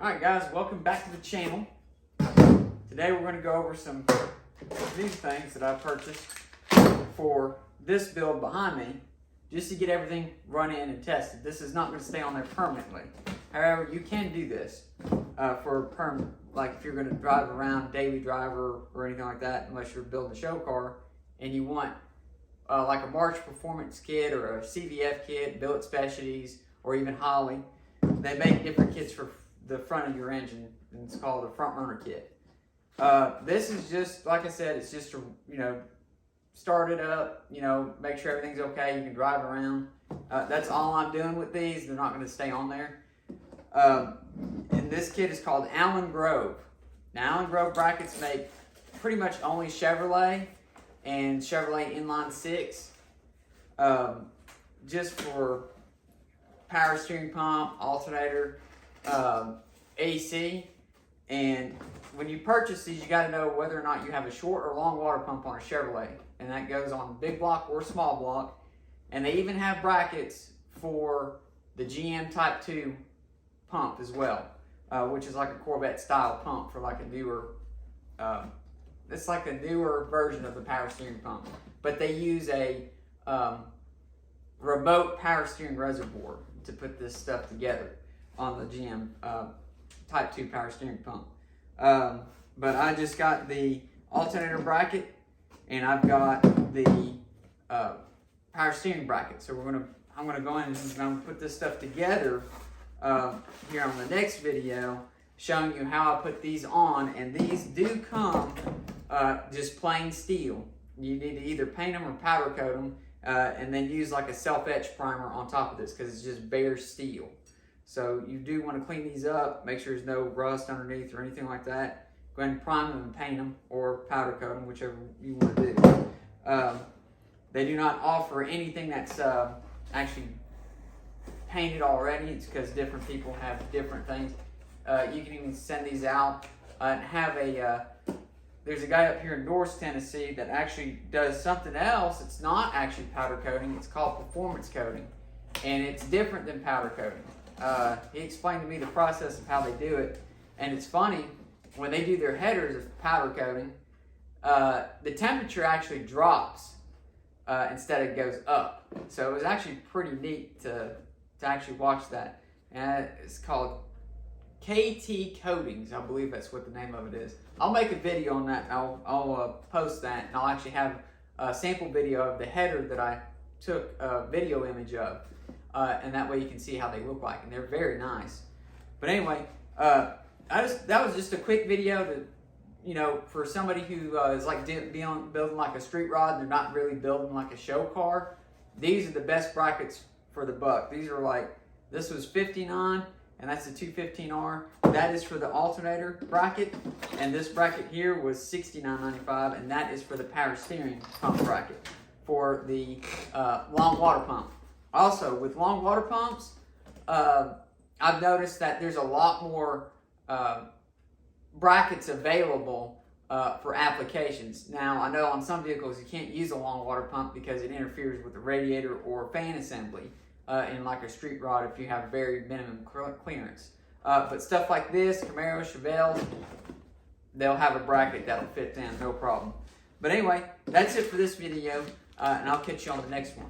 Alright guys, welcome back to the channel. Today we're going to go over some new things that I purchased for this build behind me, just to get everything run in and tested. This is not going to stay on there permanently. However, you can do this for permanent, like if you're going to drive around, daily driver or anything like that, unless you're building a show car and you want like a March Performance kit or a CVF kit, Billet Specialties, or even Holley. They make different kits for the front of your engine, and it's called a front runner kit. This is just, like I said, it's just to, start it up, make sure everything's okay, you can drive around. That's all I'm doing with these. They're not going to stay on there. And this kit is called Allen Grove. Now, Allen Grove brackets make pretty much only Chevrolet and Chevrolet Inline 6, just for power steering pump, alternator, AC. And when you purchase these, you got to know whether or not you have a short or long water pump on a Chevrolet, and that goes on big block or small block. And they even have brackets for the GM Type 2 pump as well, which is like a Corvette style pump for like a newer, it's like a newer version of the power steering pump, but they use a remote power steering reservoir to put this stuff together on the GM Type 2 power steering pump. But I just got the alternator bracket, and I've got the power steering bracket. So I'm gonna go in and I'm gonna put this stuff together here on the next video, showing you how I put these on. And these do come just plain steel. You need to either paint them or powder coat them, and then use like a self-etch primer on top of this, because it's just bare steel. So you do want to clean these up, make sure there's no rust underneath or anything like that. Go ahead and prime them and paint them, or powder coat them, whichever you want to do. They do not offer anything that's actually painted already. It's because different people have different things. You can even send these out and have a, there's a guy up here in Dorris, Tennessee that actually does something else. It's not actually powder coating, it's called performance coating. And it's different than powder coating. He explained to me the process of how they do it, and it's funny, when they do their headers of powder coating, the temperature actually drops instead of goes up. So it was actually pretty neat to actually watch that. And it's called KT Coatings, I believe that's what the name of it is. I'll make a video on that. I'll post that, and I'll actually have a sample video of the header that I took a video image of. And that way you can see how they look like, and they're very nice. But anyway, that was just a quick video to, for somebody who is like building like a street rod, and they're not really building like a show car. These are the best brackets for the buck. These are like, this was $59, and that's the 215R. That is for the alternator bracket, and this bracket here was $69.95, and that is for the power steering pump bracket for the long water pump. Also, with long water pumps, I've noticed that there's a lot more brackets available for applications. Now, I know on some vehicles you can't use a long water pump because it interferes with the radiator or fan assembly in like a street rod if you have very minimum clearance. But stuff like this, Camaro, Chevelle, they'll have a bracket that'll fit down, no problem. But anyway, that's it for this video, and I'll catch you on the next one.